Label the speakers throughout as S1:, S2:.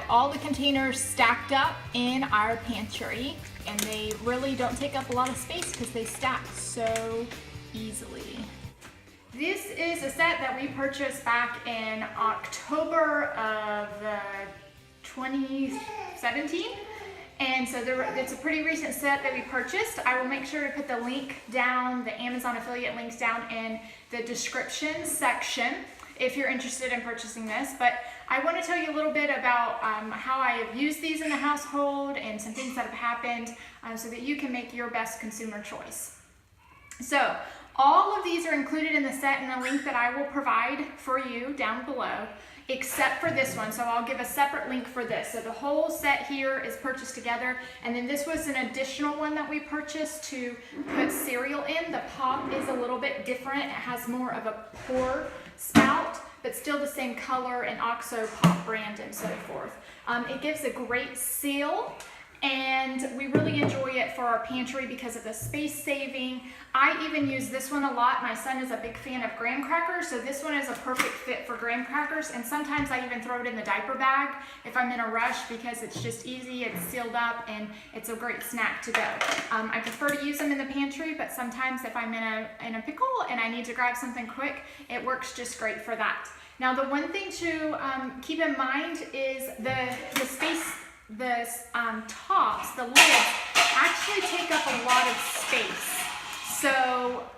S1: all the containers stacked up in our pantry, and they really don't take up a lot of space because they stack so easily. This is a set that we purchased back in October of 2017. And so it's a pretty recent set that we purchased. I will make sure to put the link down, the Amazon affiliate links down in the description section if you're interested in purchasing this. But I want to tell you a little bit about how I have used these in the household and some things that have happened so that you can make your best consumer choice. So all of these are included in the set in the link that I will provide for you down below, except for this one. So I'll give a separate link for this. So the whole set here is purchased together, and then this was an additional one that we purchased to put cereal in. The pop is a little bit different. It has more of a pour spout, but still the same color and Oxo Pop brand and so forth. It gives a great seal, and we really enjoy it for our pantry because of the space saving. I even use this one a lot. My son is a big fan of graham crackers, so this one is a perfect fit for graham crackers, and sometimes I even throw it in the diaper bag if I'm in a rush because it's just easy, it's sealed up, and it's a great snack to go. I prefer to use them in the pantry, but sometimes if I'm in a pickle and I need to grab something quick, it works just great for that. Now the one thing to keep in mind is the space. The tops, the lids, actually take up a lot of space.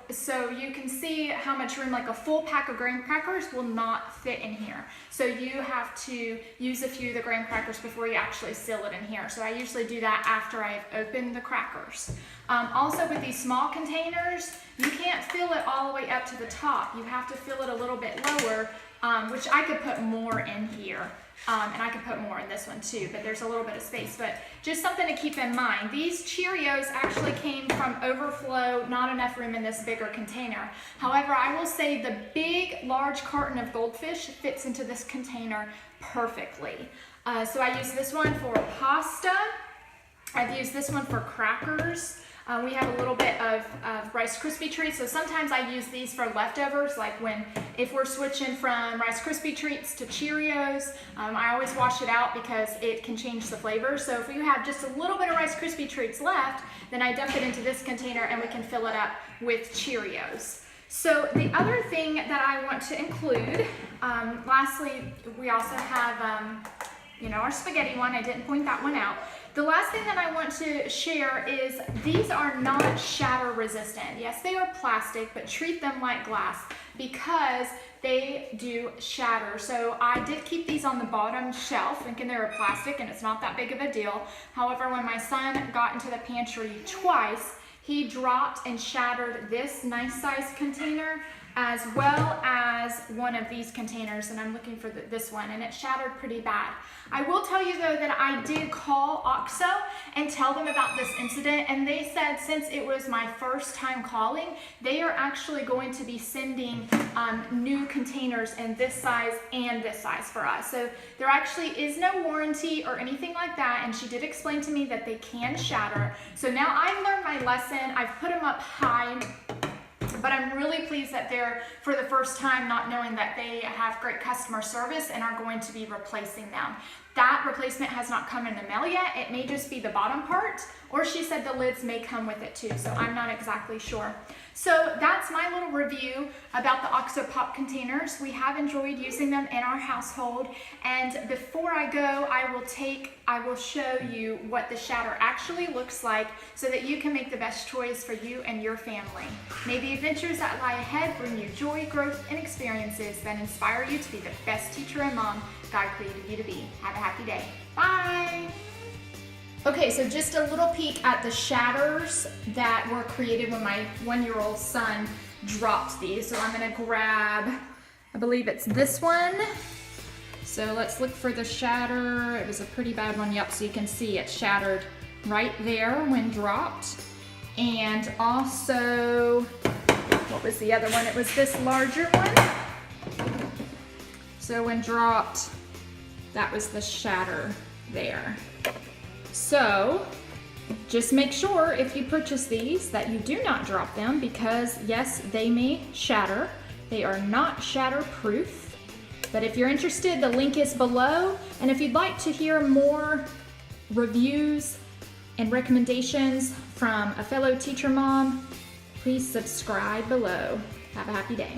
S1: So you can see how much room, like a full pack of graham crackers will not fit in here. So you have to use a few of the graham crackers before you actually seal it in here. So I usually do that after I've opened the crackers. Also with these small containers, you can't fill it all the way up to the top. You have to fill it a little bit lower, which I could put more in here. And I could put more in this one too, but there's a little bit of space. But just something to keep in mind. These Cheerios actually came from overflow, not enough room in this bigger container. However, I will say the big, large carton of Goldfish fits into this container perfectly. So I use this one for pasta. I've used this one for crackers. We have a little bit of Rice Krispie treats, so sometimes I use these for leftovers, like if we're switching from Rice Krispie treats to Cheerios. I always wash it out because it can change the flavor. So if we have just a little bit of Rice Krispie treats left, then I dump it into this container and we can fill it up with Cheerios. So the other thing that I want to include, lastly, we also have our spaghetti one. I didn't point that one out. The last thing that I want to share is these are not shatter resistant. Yes, they are plastic, but treat them like glass because they do shatter. So I did keep these on the bottom shelf thinking they were plastic, and it's not that big of a deal. However, when my son got into the pantry twice, he dropped and shattered this nice size container as well as one of these containers, and I'm looking for this one, and it shattered pretty bad. I will tell you though that I did call Oxo and tell them about this incident, and they said since it was my first time calling, they are actually going to be sending new containers in this size and this size for us. So there actually is no warranty or anything like that, and she did explain to me that they can shatter. So now I've learned my lesson. I've put them up high, but I'm really pleased that they're, for the first time, not knowing that they have great customer service and are going to be replacing them. That replacement has not come in the mail yet. It may just be the bottom part, or she said the lids may come with it too, so I'm not exactly sure. So that's my little review about the Oxo Pop containers. We have enjoyed using them in our household, and before I go, I will show you what the shatter actually looks like so that you can make the best choice for you and your family. May the adventures that lie ahead bring you joy, growth, and experiences that inspire you to be the best teacher and mom God created you to be. Have a happy day. Bye! Okay, so just a little peek at the shatters that were created when my 1-year-old son dropped these. So I'm gonna grab, I believe it's this one. So let's look for the shatter. It was a pretty bad one. Yep, so you can see it shattered right there when dropped. And also, what was the other one? It was this larger one. So when dropped, that was the shatter there. So just make sure if you purchase these that you do not drop them, because yes, they may shatter. They are not shatter proof, But if you're interested, the link is below. And if you'd like to hear more reviews and recommendations from a fellow teacher mom, please subscribe below. Have a happy day.